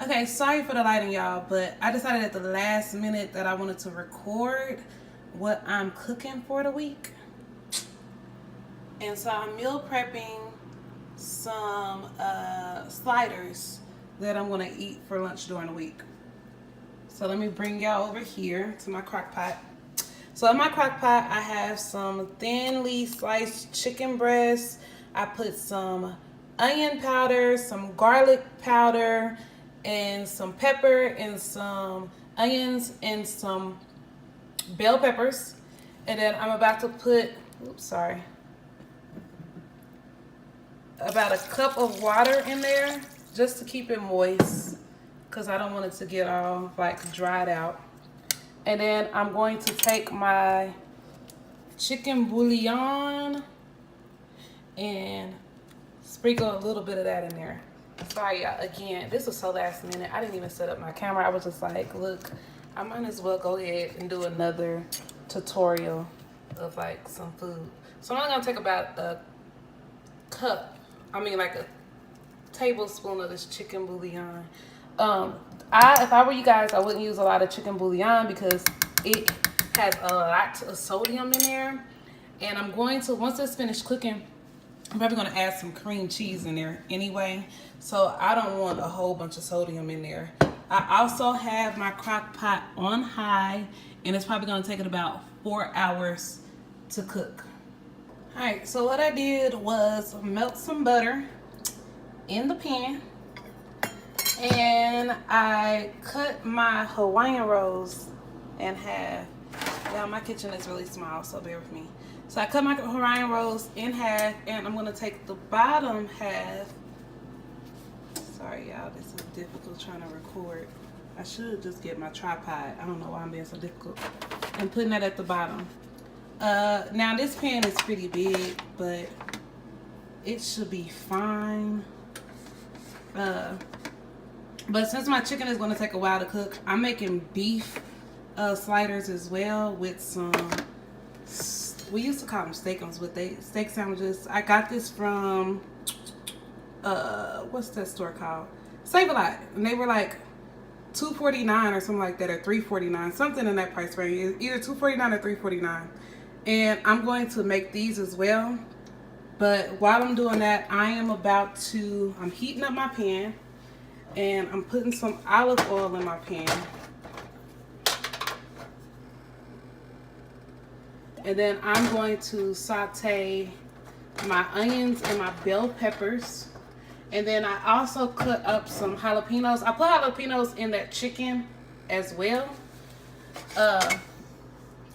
Okay, sorry for the lighting, y'all, but I decided at the last minute that I wanted to record what I'm cooking for the week. And so I'm meal prepping some sliders that I'm going to eat for lunch during the week. So let me bring y'all over here to my crock pot. So in my crock pot, I have some thinly sliced chicken breasts. I put some onion powder, some garlic powder, and some pepper, and some onions, and some bell peppers. And then I'm about to put, about a cup of water in there just to keep it moist, because I don't want it to get all like dried out. And then I'm going to take my chicken bouillon and sprinkle a little bit of that in there. Sorry, y'all, again, this was so last minute. I didn't even set up my camera. I was just like, look, I might as well go ahead and do another tutorial of like some food. So I'm only gonna take about a tablespoon of this chicken bouillon. If I were you guys, I wouldn't use a lot of chicken bouillon because it has a lot of sodium in there. And I'm going to, once it's finished cooking, I'm probably going to add some cream cheese in there anyway. So I don't want a whole bunch of sodium in there. I also have my crock pot on high, and it's probably going to take it about 4 hours to cook. All right, so what I did was melt some butter in the pan, and I cut my Hawaiian rolls in half. Yeah, my kitchen is really small, so bear with me. So I cut my Hawaiian rolls in half, and I'm gonna take the bottom half. Sorry, y'all, this is difficult trying to record. I should just get my tripod. I don't know why I'm being so difficult. And putting that at the bottom. Now this pan is pretty big, but it should be fine. But since my chicken is gonna take a while to cook, I'm making beef sliders as well with some, we used to call them steakums, but steak sandwiches. I got this from what's that store called? Save a Lot, and they were like $2.49 or something like that, or $3.49, something in that price range, either $2.49 or $3.49. And I'm going to make these as well. But while I'm doing that, I'm heating up my pan, and I'm putting some olive oil in my pan. And then I'm going to saute my onions and my bell peppers. And then I also cut up some jalapenos. I put jalapenos in that chicken as well.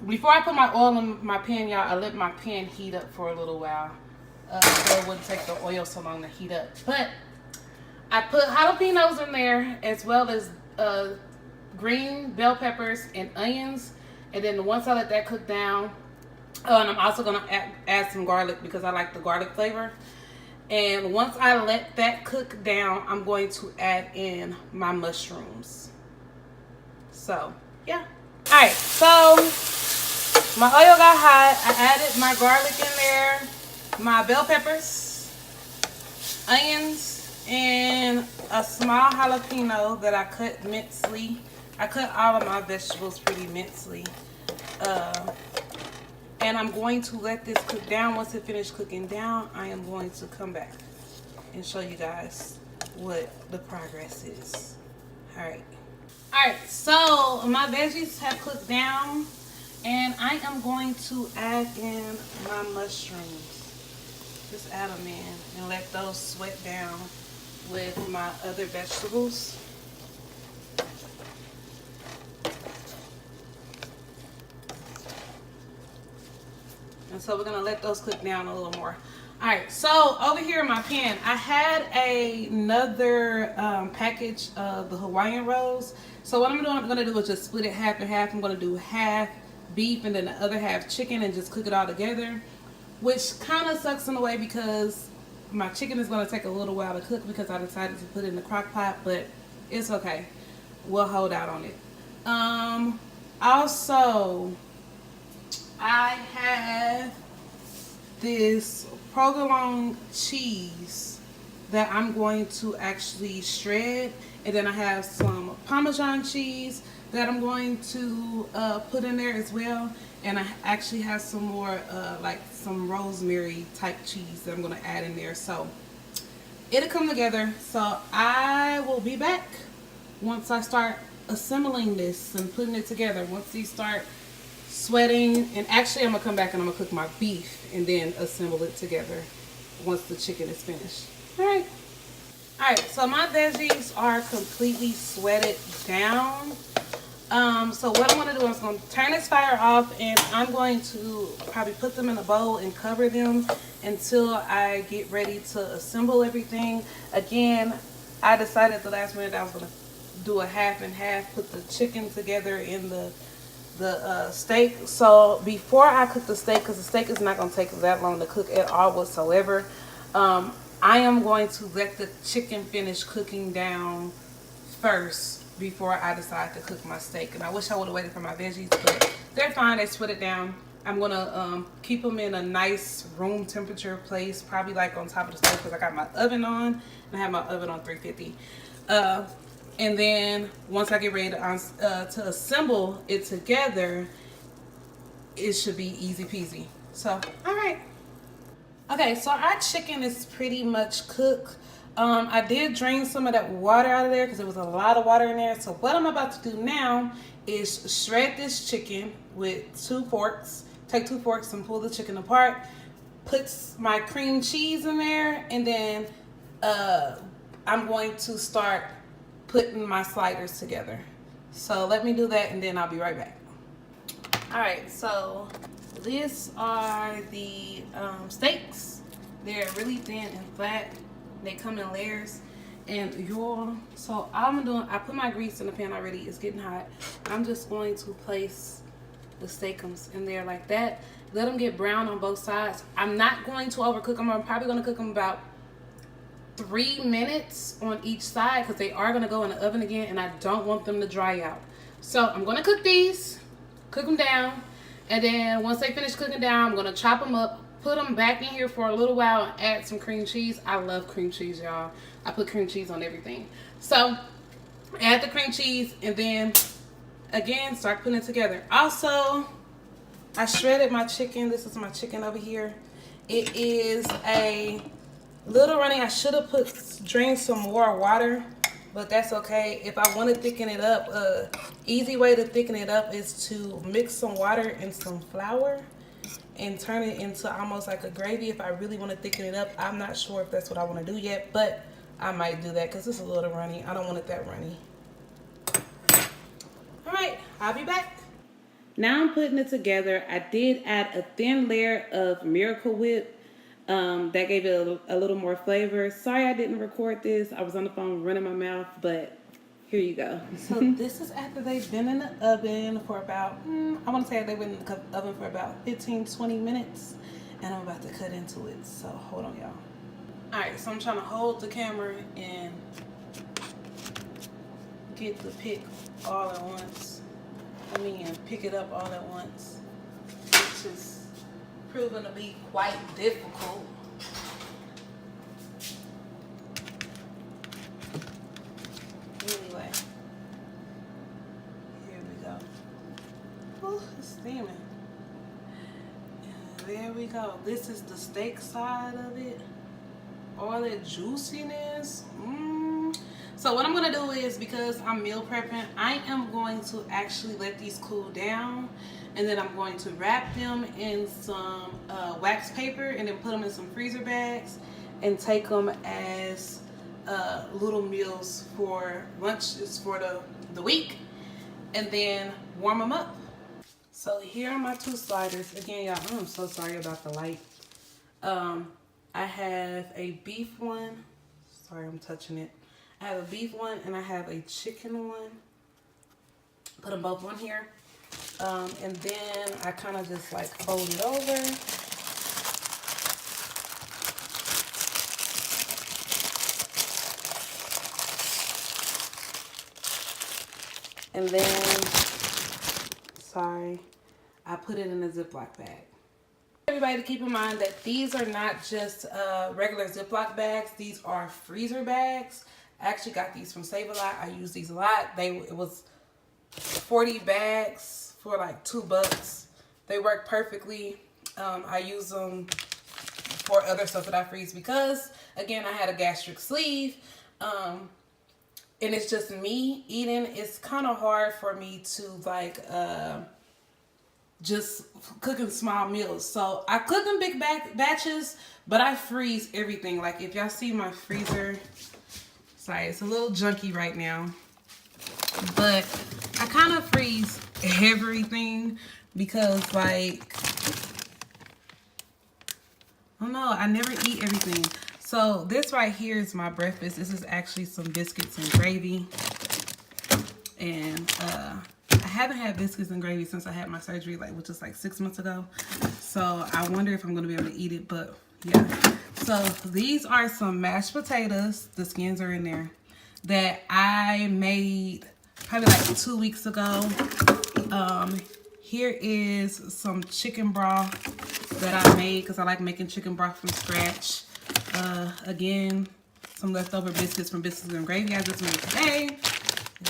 Before I put my oil in my pan, y'all, I let my pan heat up for a little while. So it wouldn't take the oil so long to heat up. But I put jalapenos in there as well as green bell peppers and onions. And then once I let that cook down, and I'm also going to add some garlic because I like the garlic flavor. And once I let that cook down, I'm going to add in my mushrooms. So, yeah. Alright, so my oil got hot. I added my garlic in there, my bell peppers, onions, and a small jalapeno that I cut mincely. I cut all of my vegetables pretty mincely. And I'm going to let this cook down. Once it finishes cooking down, I am going to come back and show you guys what the progress is. Alright. Alright, so my veggies have cooked down, and I am going to add in my mushrooms. Just add them in and let those sweat down with my other vegetables. And so we're going to let those cook down a little more. Alright, so over here in my pan, I had another package of the Hawaiian rolls. So what I'm going to do is just split it half and half. I'm going to do half beef and then the other half chicken and just cook it all together. Which kind of sucks in a way because my chicken is going to take a little while to cook because I decided to put it in the crock pot. But it's okay. We'll hold out on it. Also, I have this provolone cheese that I'm going to actually shred, And then I have some Parmesan cheese that I'm going to put in there as well. And I actually have some more like some rosemary type cheese that I'm going to add in there. So it'll come together. So I will be back once I start assembling this and putting it together. Once these start sweating, and actually I'm going to come back and I'm going to cook my beef and then assemble it together once the chicken is finished. Alright. Alright, so my veggies are completely sweated down. So what I'm going to do is I'm going to turn this fire off, and I'm going to probably put them in a bowl and cover them until I get ready to assemble everything. Again, I decided at the last minute I was going to do a half and half, put the chicken together in the steak. So before I cook the steak, because the steak is not going to take that long to cook at all whatsoever, I am going to let the chicken finish cooking down first before I decide to cook my steak. And I wish I would have waited for my veggies, but they're fine. They sweat it down. I'm going to keep them in a nice room temperature place, probably like on top of the stove, because I got my oven on, and I have my oven on 350. And then once I get ready to assemble it together, it should be easy peasy. So, all right. Okay, so our chicken is pretty much cooked. I did drain some of that water out of there because there was a lot of water in there. So what I'm about to do now is shred this chicken with 2 forks. Take 2 forks and pull the chicken apart. Put my cream cheese in there, and then I'm going to start putting my sliders together. So let me do that, and then I'll be right back. All right, so these are the steaks. They're really thin and flat. They come in layers. And so I put my grease in the pan already. It's getting hot. I'm just going to place the steakums in there like that. Let them get brown on both sides. I'm not going to overcook them. I'm probably going to cook them about 3 minutes on each side, because they are going to go in the oven again, and I don't want them to dry out. So I'm going to cook these, cook them down, and then once they finish cooking down, I'm going to chop them up, put them back in here for a little while, and add some cream cheese. I love cream cheese, y'all. I put cream cheese on everything. So add the cream cheese, and then again start putting it together. Also, I shredded my chicken. This is my chicken over here. It is a little runny. I should have drained some more water, but that's okay. If I want to thicken it up, easy way to thicken it up is to mix some water and some flour and turn it into almost like a gravy. If I really want to thicken it up, I'm not sure if that's what I want to do yet, but I might do that because it's a little runny. I don't want it that runny. All right, I'll be back. Now I'm putting it together. I did add a thin layer of Miracle Whip. That gave it a little more flavor. Sorry I didn't record this. I was on the phone running my mouth, but here you go. So this is after they've been in the oven for about, I want to say they've been in the oven for about 15-20 minutes. And I'm about to cut into it. So hold on, y'all. Alright, so I'm trying to hold the camera and get the pick all at once. Pick it up all at once. Which is proven to be quite difficult. Anyway, here we go. Ooh, it's steaming. And there we go. This is the steak side of it. All that juiciness. So what I'm going to do is, because I'm meal prepping, I am going to actually let these cool down, and then I'm going to wrap them in some wax paper and then put them in some freezer bags and take them as little meals for lunches for the week, and then warm them up. So here are my 2 sliders. Again, y'all, I'm so sorry about the light. I have a beef one. Sorry, I'm touching it. I have a beef one and I have a chicken one. Put them both on here. And then I kind of just like fold it over. And then, sorry, I put it in a Ziploc bag. Everybody to keep in mind that these are not just regular Ziploc bags. These are freezer bags. I actually got these from Save-A-Lot. I use these a lot. It was 40 bags for like $2. They work perfectly. I use them for other stuff that I freeze because, again, I had a gastric sleeve. And it's just me eating. It's kind of hard for me to like just cooking small meals. So I cook in big batches, but I freeze everything. Like if y'all see my freezer, sorry, it's a little junky right now, but I kind of freeze everything because like, I don't know, I never eat everything. So this right here is my breakfast. This is actually some biscuits and gravy. And I haven't had biscuits and gravy since I had my surgery, which is like 6 months ago. So I wonder if I'm gonna be able to eat it, but yeah. So these are some mashed potatoes. The skins are in there that I made probably like 2 weeks ago. Here is some chicken broth that I made because I like making chicken broth from scratch. Again, some leftover biscuits from biscuits and gravy I just made today.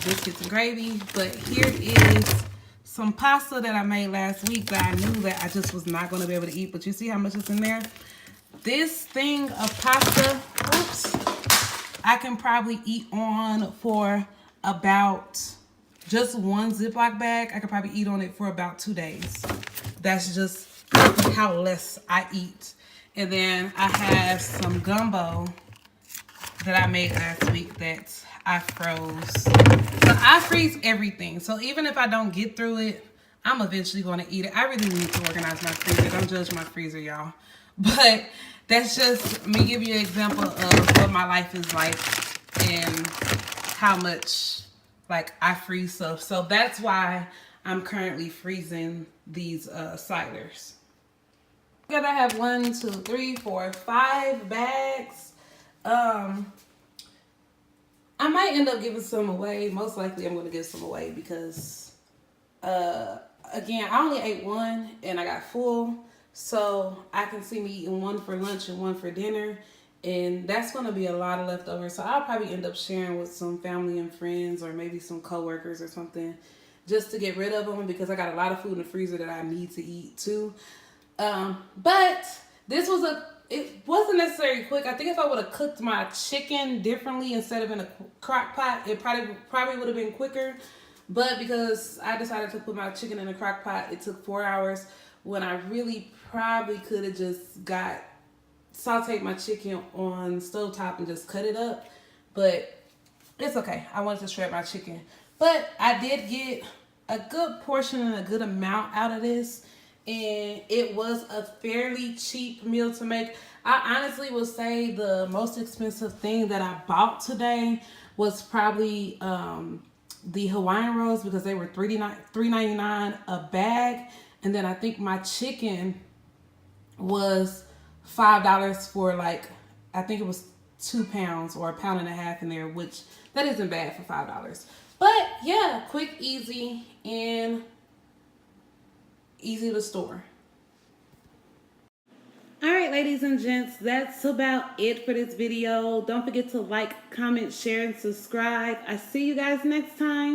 Biscuits and gravy. But here is some pasta that I made last week that I knew that I just was not going to be able to eat. But you see how much is in there? This thing of pasta, oops, I can probably eat on for about just one Ziploc bag. I could probably eat on it for about 2 days. That's just how less I eat. And then I have some gumbo that I made last week that I froze. So I freeze everything. So even if I don't get through it, I'm eventually going to eat it. I really need to organize my freezer. Don't judge my freezer, y'all. But that's just me giving you an example of what my life is like and how much like I freeze stuff. So that's why I'm currently freezing these ciders. I have 1, 2, 3, 4, 5 bags. I might end up giving some away. Most likely I'm going to give some away because, again, I only ate one and I got full. So I can see me eating one for lunch and one for dinner. And that's going to be a lot of leftovers. So I'll probably end up sharing with some family and friends or maybe some coworkers or something just to get rid of them because I got a lot of food in the freezer that I need to eat too. But this was it wasn't necessarily quick. I think if I would have cooked my chicken differently instead of in a crock pot, it probably would have been quicker. But because I decided to put my chicken in a crock pot, it took 4 hours when I really probably could have just sauteed my chicken on stovetop and just cut it up. But it's okay. I wanted to shred my chicken. But I did get a good portion and a good amount out of this. And it was a fairly cheap meal to make. I honestly would say the most expensive thing that I bought today was probably the Hawaiian rolls because they were $3.99 a bag. And then I think my chicken was $5 for I think it was 2 pounds or 1.5 pounds in there, which that isn't bad for $5. But yeah, quick, easy, and easy to store. All right, ladies and gents, that's about it for this video. Don't forget to like, comment, share, and subscribe. I see you guys next time.